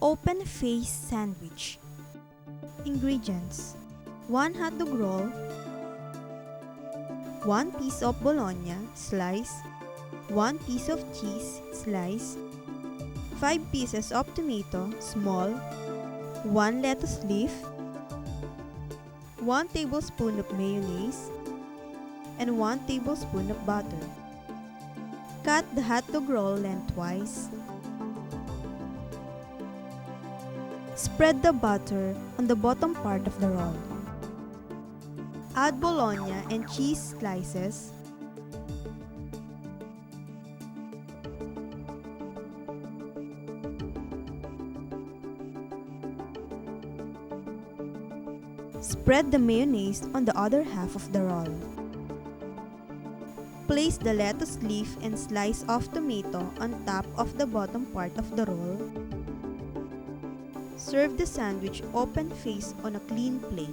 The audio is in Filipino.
Open face sandwich. Ingredients: 1 hotdog roll, 1 piece of bologna slice, 1 piece of cheese slice, 5 pieces of tomato small, 1 lettuce leaf, 1 tablespoon of mayonnaise, and 1 tablespoon of butter. Cut the hotdog roll lengthwise. Spread the butter on the bottom part of the roll. Add bologna and cheese slices. Spread the mayonnaise on the other half of the roll. Place the lettuce leaf and slice of tomato on top of the bottom part of the roll. Serve the sandwich open face on a clean plate.